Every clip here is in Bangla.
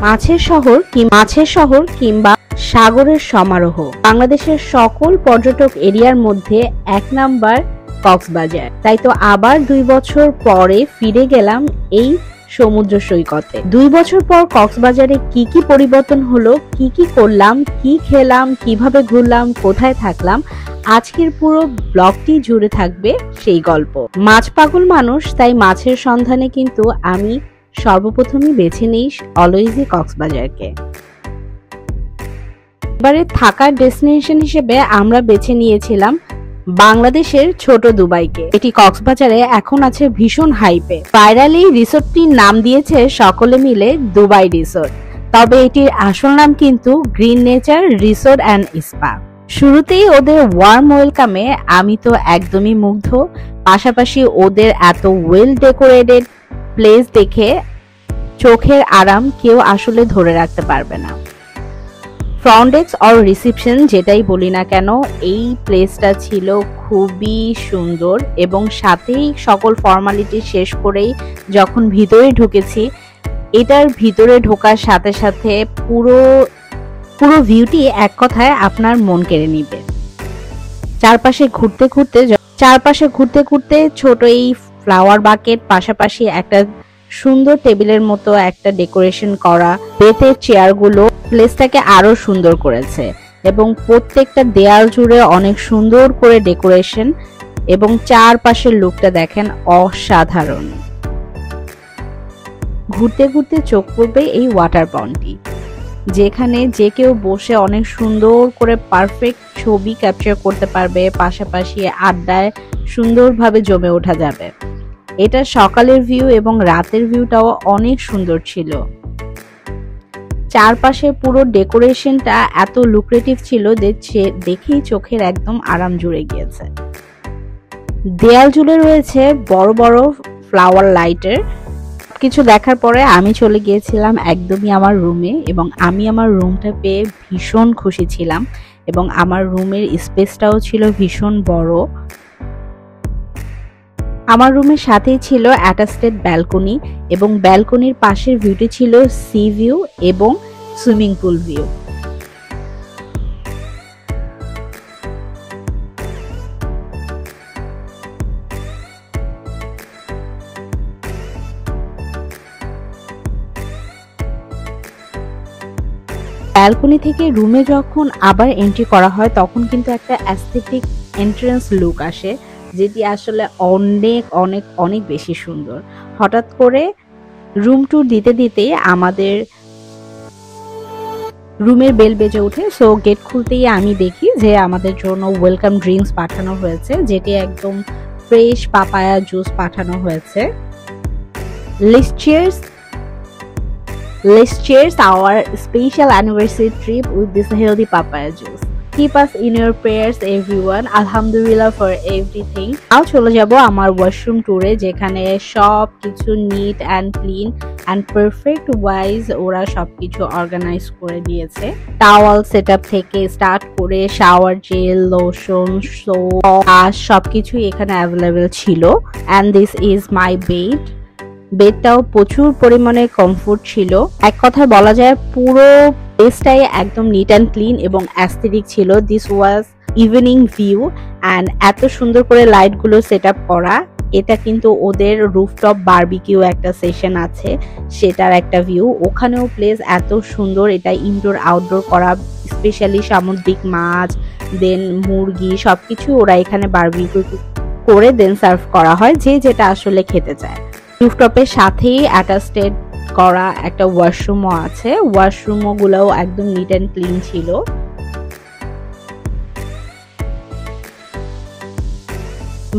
মাছের শহর কিংবা সাগরের সমারোহ, বাংলাদেশের সকল পর্যটক এরিয়ার মধ্যে 1 নাম্বার কক্সবাজার। তাই তো আবার 2 বছর পরে ফিরে গেলাম এই সমুদ্র সৈকতে। 2 বছর পর কক্সবাজারে কি কি পরিবর্তন হলো, কি কি করলাম, কি খেলাম, কিভাবে ঘুরলাম, কোথায় থাকলাম, আজকের পুরো ব্লগটি জুড়ে থাকবে সেই গল্প। মাছ পাগল মানুষ, তাই মাছের সন্ধানে কিন্তু আমি সর্বপ্রথমই বেছে নিই অলওয়েজই কক্সবাজারকে। এবারে থাকার ডেস্টিনেশন হিসেবে আমরা বেছে নিয়েছিলাম বাংলাদেশের ছোট দুবাইকে। এটি কক্সবাজারে এখন আছে ভীষণ হাইপে। ভাইরালি রিসোর্টটির নাম দিয়েছে সকলে মিলে দুবাই রিসোর্ট, তবে এটির আসল নাম কিন্তু green nature resort and spa. শুরুতেই ওদের ওয়ার্ম ওয়েলকামে আমি তো একদমই মুগ্ধ, পাশাপাশি ওদের এত ওয়েল ডেকোরেটেড প্লেস দেখে চোখের আরাম কেউ আসলে ধরে রাখতে পারবে না। ফ্রন্ট ডেস্ক অর রিসেপশন যেটাই বলি না কেন, এই প্লেসটা ছিল খুবই সুন্দর এবং সাথেই সকল ফর্মালিটি শেষ করেই যখন ভিতরে ঢুকেছি, এটার ভিতরে ঢোকার সাথে সাথে পুরো ভিউটি এক কথায় আপনার মন কেড়ে নিবে। চারপাশে ঘুরতে ঘুরতে ছোট এই ফ্লাওয়ার বাকেট, পাশাপাশি একটা সুন্দর টেবিলের মতো একটা ডেকোরেশন করা বেতের চেয়ারগুলো প্লেসটাকে আরো সুন্দর করেছে এবং প্রত্যেকটা দেয়াল জুড়ে অনেক সুন্দর করে ডেকোরেশন এবং চারপাশের লুকটা দেখেন অসাধারণ। ঘুরতে ঘুরতে চোখ পড়বে এই ওয়াটার পাউন্টি, যেখানে যে কেউ বসে অনেক সুন্দর করে পারফেক্ট ছবি ক্যাপচার করতে পারবে, পাশাপাশি আড্ডায় সুন্দরভাবে জমে ওঠা যাবে। এটা সকালের ভিউ এবং রাতের ভিউটাও অনেক সুন্দর ছিল। চারপাশে পুরো ডেকোরেশনটা এত লুক্রেটিভ ছিল দেখেই চোখের একদম আরাম জুড়ে গিয়েছে। দেয়াল জুড়ে রয়েছে বড় বড় ফ্লাওয়ার লাইটের। কিছু দেখার পরে আমি চলে গিয়েছিলাম একদমই আমার রুমে এবং আমি আমার রুমটা পেয়ে ভীষণ খুশি ছিলাম এবং আমার রুমের স্পেসটাও ছিল ভীষণ বড়। আমার রুমের সাথেই ছিল অ্যাটাচড ব্যালকনি এবং ব্যালকনির পাশের ভিউটি ছিল সি ভিউ এবং সুইমিং পুল ভিউ। ব্যালকনি থেকে রুমে যখন আবার এন্ট্রি করা হয় তখন কিন্তু একটা অ্যাস্থেটিক এন্ট্রান্স লুক আসে, যেটি আসলে অনেক অনেক অনেক বেশি সুন্দর। হঠাৎ করে রুম ট্যুর দিতে দিতে আমাদের রুমের বেল বেজে ওঠে। সো গেট খুলতেই আমি দেখি যে আমাদের জন্য ওয়েলকাম ড্রিঙ্কস পাঠানো হয়েছে, যেটি একদম ফ্রেশ পাপায়া জুস পাঠানো হয়েছে। Let's cheers our special anniversary trip with this healthy papaya juice. Keep us in your prayers everyone. Alhamdulillah for everything. নাও চলে যাব আমার ওয়াশরুম ট্যুরে, যেখানে সব কিছু neat and clean and perfect wise ওরা সবকিছু অর্গানাইজ করে দিয়েছে। টাওয়াল সেটআপ থেকে স্টার্ট করে শাওয়ার জেল, লোশন, সোপ, সবকিছু এখানে অ্যাভেলেবেল ছিল। অ্যান্ড দিস ইজ মাই বেডটাও প্রচুর পরিমাণে কমফোর্ট ছিল। এক কথায় বলা যায় পুরো প্লেসটাই একদম নিট অ্যান্ড ক্লিন এবং অ্যাস্থেটিক ছিল। This was evening view and এত সুন্দর করে লাইটগুলো সেট আপ করা। এটা কিন্তু ওদের রুফটপ বারবিকিউ একটা সেশন আছে, সেটার একটা ভিউ। ওখানেও প্লেস এত সুন্দর, এটা ইনডোর আউটডোর করা, স্পেশালি সামুদ্রিক মাছ দেন মুরগি সবকিছু ওরা এখানে বারবিকিউ করে দেন সার্ভ করা হয় যে যেটা আসলে খেতে চায়। রুফটপের সাথেই অ্যাটাচড করা একটা ওয়াশরুমও আছে। ওয়াশরুমগুলোও একদম নিট অ্যান্ড ক্লিন ছিল।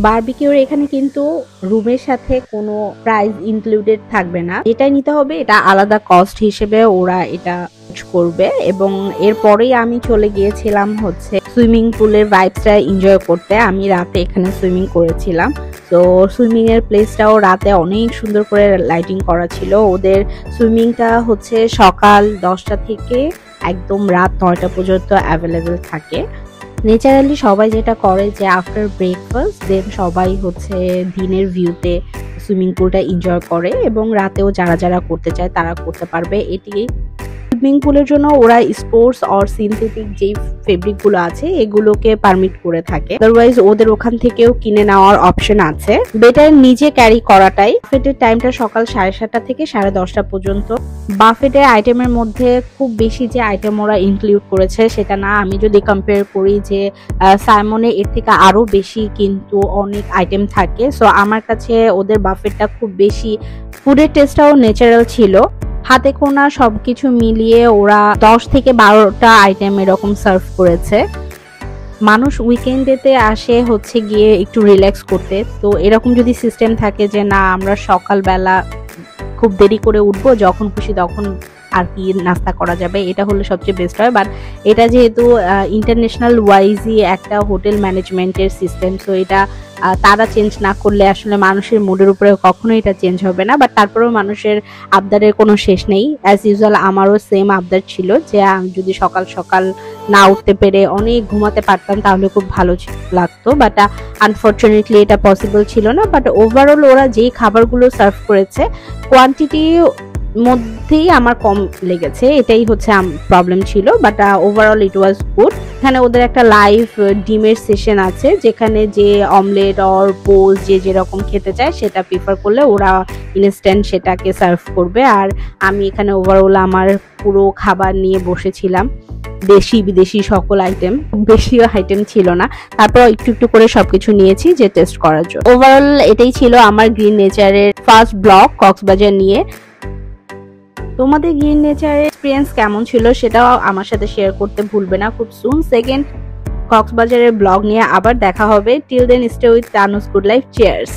বারবিকিউর এখানে কিন্তু রুমের সাথে কোনো প্রাইস ইনক্লুডেড থাকবে না, যেটাই নিতে হবে এটা আলাদা কস্ট হিসেবে ওরা এটা করবে। এবং এরপরেই আমি চলে গিয়েছিলাম হচ্ছে সুইমিং পুলের ভাইবসটা এনজয় করতে। আমি রাতে এখানে সুইমিং করেছিলাম, তো সুইমিং এর প্লেসটাও রাতে অনেক সুন্দর করে লাইটিং করা ছিল। ওদের সুইমিংটা হচ্ছে সকাল 10টা থেকে একদম রাত 9টা পর্যন্ত অ্যাভেলেবেল থাকে। নেচারালি সবাই যেটা করে যে আফটার ব্রেকফাস্ট দেন সবাই হচ্ছে দিনের ভিউতে সুইমিং পুলটা এনজয় করে এবং রাতেও যারা যারা করতে চায় তারা করতে পারবে। এটি সুইমিং পুলের জন্য ওরা স্পোর্টস অর সিনথেটিক যেই ফেব্রিক গুলো আছে এগুলোকে পারমিট করে থাকে, আদারওয়াইজ ওদের ওখান থেকেও কিনে নেওয়ার অপশন আছে। বেটার নিজে ক্যারি করাটাই। বাফেটের টাইমটা সকাল 7:30 থেকে 10:30 পর্যন্ত। বাফেটের আইটেমের মধ্যে খুব বেশি যে আইটেম ওরা ইনক্লুড করেছে সেটা না, আমি যদি কম্পেয়ার করি যে সাইমনে এর থেকে আরো বেশি কিন্তু অনেক আইটেম থাকে। সো আমার কাছে ওদের বাফেটটা খুব বেশি, ফুডের টেস্টটাও ন্যাচারাল ছিল। হাতে কোনা সবকিছু মিলিয়ে ওরা 10 থেকে 12টা আইটেম এরকম সার্ভ করেছে। মানুষ উইকেন্ডেতে আসে হচ্ছে গিয়ে একটু রিল্যাক্স করতে, তো এরকম যদি সিস্টেম থাকে যে না আমরা সকালবেলা খুব দেরি করে উঠবো, যখন খুশি তখন আর কি নাস্তা করা যাবে, এটা হলে সবচেয়ে বেস্ট হয়। বাট এটা যেহেতু ইন্টারন্যাশনাল ওয়াইজই একটা হোটেল ম্যানেজমেন্টের সিস্টেম, সো এটা তারা চেঞ্জ না করলে আসলে মানুষের মুডের উপরে কখনোই এটা চেঞ্জ হবে না। বাট তারপরেও মানুষের আবদারের কোনো শেষ নেই। অ্যাজ ইউজুয়াল আমারও সেম আবদার ছিল যে আমি যদি সকাল সকাল না উঠতে পেরে অনেক ঘুমাতে পারতাম তাহলে খুব ভালো লাগতো, বাট আনফরচুনেটলি এটা পসিবল ছিল না। বাট ওভারঅল ওরা যেই খাবারগুলো সার্ভ করেছে কোয়ান্টিটি মধ্যেই আমার কম লেগেছে, এটাই হচ্ছে প্রবলেম ছিল। But overall it was good. এখানে ওদের একটা লাইভ ডিমের সেশন আছে, যেখানে যে অমলেট অর পোজ যে যেরকম খেতে চায় সেটা প্রিফার করলে ওরা ইনস্ট্যান্ট সেটাকে সার্ভ করবে। আর আমি এখানে ওভারঅল আমার পুরো খাবার নিয়ে বসেছিলাম, দেশি বিদেশি সকল আইটেম, বেশি আইটেম ছিল না, তারপর একটু একটু করে সবকিছু নিয়েছি যে টেস্ট করার জন্য। ওভারঅল এটাই ছিল আমার গ্রিন নেচারের ফার্স্ট ব্লগ কক্সবাজার নিয়ে। তোমাদের গ্রিন নেচারের এক্সপিরিয়েন্স কেমন ছিল সেটাও আমার সাথে শেয়ার করতে ভুলবে না। খুব সুন সেকেন্ড কক্সবাজারের ব্লগ নিয়ে আবার দেখা হবে। Till then stay with Tanu's good life. Cheers.